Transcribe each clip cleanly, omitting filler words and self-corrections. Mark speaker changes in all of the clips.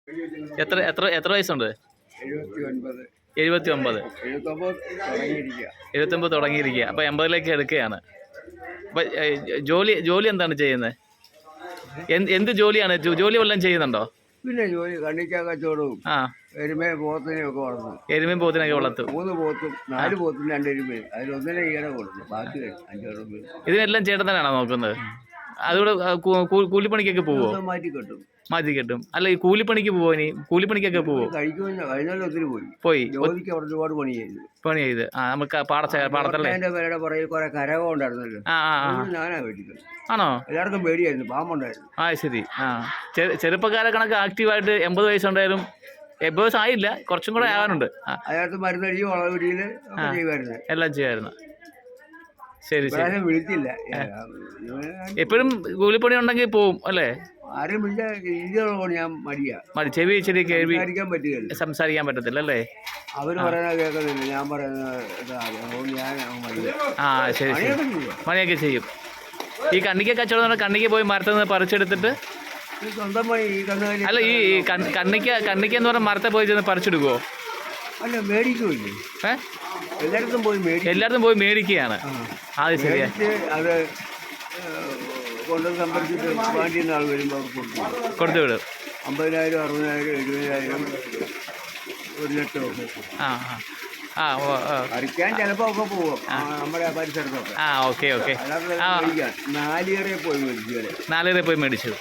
Speaker 1: എത്ര എത്ര എത്ര വയസ്സുണ്ട്?
Speaker 2: 79.
Speaker 1: 79. 79 തുടങ്ങിയിരിക്കുക. അപ്പോൾ 80ലേക്ക് എടുക്കുകയാണ്. അപ്പോൾ ജോലി എന്താണ് ചെയ്യുന്നത്? എന്ത് ജോലിയാണ്? ജോലി വല്ലതും ചെയ്യുന്നുണ്ടോ?
Speaker 2: പിന്നെ ജോലി കണ്ണിക്കാ കച്ചവടവും എരുമയും പോത്തിനെയൊക്കെ വളർത്തും.
Speaker 1: എരുമയും പോത്തിനൊക്കെ വളർത്തും.
Speaker 2: 3 പോത്തും 4 പോത്തും 2 എരുമയും. അതിലൊന്നിനെ ഈയിടെ കൊടുത്തു, ബാക്കി 5
Speaker 1: ഇതിനെല്ലാം ചേട്ടൻ തന്നെയാണോ നോക്കുന്നത്? അതുകൂടെ കൂലിപ്പണിക്കൊക്കെ പോവോ? മാറ്റി കെട്ടും. അല്ല, ഈ കൂലിപ്പണിക്ക് പോവോ? ഇനി കൂലിപ്പണിക്കൊക്കെ പോവോ?
Speaker 2: കഴിഞ്ഞാലും ഒത്തിരി പോയി ജോലിക്ക് ഒരുപാട് പണി ചെയ്ത്
Speaker 1: നമുക്ക് പാടത്തല്ലേ
Speaker 2: പേരുടെ പുറകിൽ കുറെ കരകം ഉണ്ടായിരുന്നല്ലോ. ഞാനാ മേടിക്കുന്നത്.
Speaker 1: ആണോ?
Speaker 2: എല്ലാവർക്കും പേടിയായിരുന്നു, പാമ്പുണ്ടായിരുന്നു.
Speaker 1: ശരി. ചെറുപ്പക്കാരെ കണക്ക് ആക്റ്റീവായിട്ട് 80 വയസ്സുണ്ടായാലും 80 വയസ്സായില്ല, കുറച്ചും കൂടെ ആകാനുണ്ട്.
Speaker 2: അതിനകത്ത് മരുന്നടിയും വളവിടിയിൽ ചെയ്യുമായിരുന്നു,
Speaker 1: എല്ലാം ചെയ്യായിരുന്നു. ശരി.
Speaker 2: വിളിച്ചില്ല.
Speaker 1: എപ്പോഴും കൂലിപ്പണി ഉണ്ടെങ്കിൽ പോവും അല്ലേ?
Speaker 2: ആരും വിളിച്ചാൽ ഞാൻ
Speaker 1: ചെവി
Speaker 2: സംസാരിക്കാൻ
Speaker 1: പറ്റത്തില്ല അല്ലേ?
Speaker 2: അവര് പറയുന്നത് കേൾക്കുന്നില്ല, ഞാൻ പറയുന്നത്.
Speaker 1: ശരി. പണിയൊക്കെ ചെയ്യും. ഈ കണ്ണിക്ക കച്ചവടം കണ്ണിക്ക് പോയി മരത്തിൽ നിന്ന് പറിച്ചെടുത്തിട്ട്
Speaker 2: സ്വന്തമായി
Speaker 1: അല്ല, ഈ കണ്ണിക്ക എന്ന് പറഞ്ഞാൽ മരത്തെ പോയി ചെന്ന് പറിച്ചെടുക്കുവോ?
Speaker 2: അല്ല, മേടിക്കൂല്ലേ?
Speaker 1: എല്ലായിടത്തും പോയി മേടിക്കുകയാണ്. അത് ശരിയാ.
Speaker 2: അത് കൊണ്ട് സംഭരിച്ചിട്ട് വേണ്ടിയ ആൾ വരുമ്പോൾ
Speaker 1: കൊടുത്തു വിടും.
Speaker 2: 50,000, 60,000, 70,000, 1 ലക്ഷം ഒക്കെ. പറിക്കാൻ ചിലപ്പോ ഒക്കെ പോവും നമ്മുടെ പരിസരത്തൊക്കെ.
Speaker 1: ഓക്കെ.
Speaker 2: നാലിയേറെ പോയി മേടിച്ചു.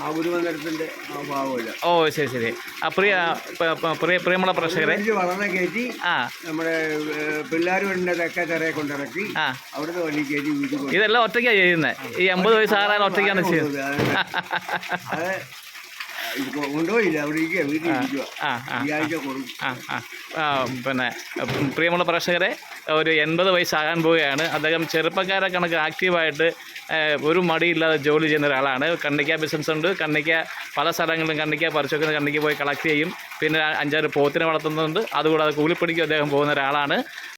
Speaker 2: ആ ഗുരുമന്ദിരത്തിന്റെ ഭാഗമില്ല.
Speaker 1: ശരി. പ്രിയമുള്ള പ്രേക്ഷകരെ,
Speaker 2: വളർന്ന കയറ്റി നമ്മുടെ പിള്ളേർ വീടിന്റെ തെക്കത്തറയെ കൊണ്ടിറക്കി അവിടുത്തെ വണ്ടി കയറ്റി വീട്ടിൽ.
Speaker 1: ഇതെല്ലാം ഒറ്റയ്ക്കാണ് ചെയ്യുന്നത്. ഈ 80 വയസ്സാകാൻ ഒറ്റയ്ക്കാണ് ചെയ്യുന്നത്.
Speaker 2: കൊണ്ടുപോയില്ല, അവിടെ വീട്ടിൽ
Speaker 1: പിന്നെ പ്രിയമുള്ള പ്രേക്ഷകരെ, ഒരു 80 വയസ്സാകാൻ പോവുകയാണ്. അദ്ദേഹം ചെറുപ്പക്കാരെ കണക്ക് ആക്റ്റീവായിട്ട് ഒരു മടിയില്ലാതെ ജോലി ചെയ്യുന്ന ഒരാളാണ്. കണ്ണിക്ക ബിസിനസ് ഉണ്ട്. കണ്ണിക്ക പല സ്ഥലങ്ങളിലും കണ്ണിക്ക പറിച്ചൊക്കെ കണ്ണിക്ക് പോയി കളക്ട് ചെയ്യും. പിന്നെ 5-6 പോത്തിനെ വളർത്തുന്നുണ്ട്. അതുകൂടാതെ കൂലിപ്പണിക്ക് അദ്ദേഹം പോകുന്ന ഒരാളാണ്.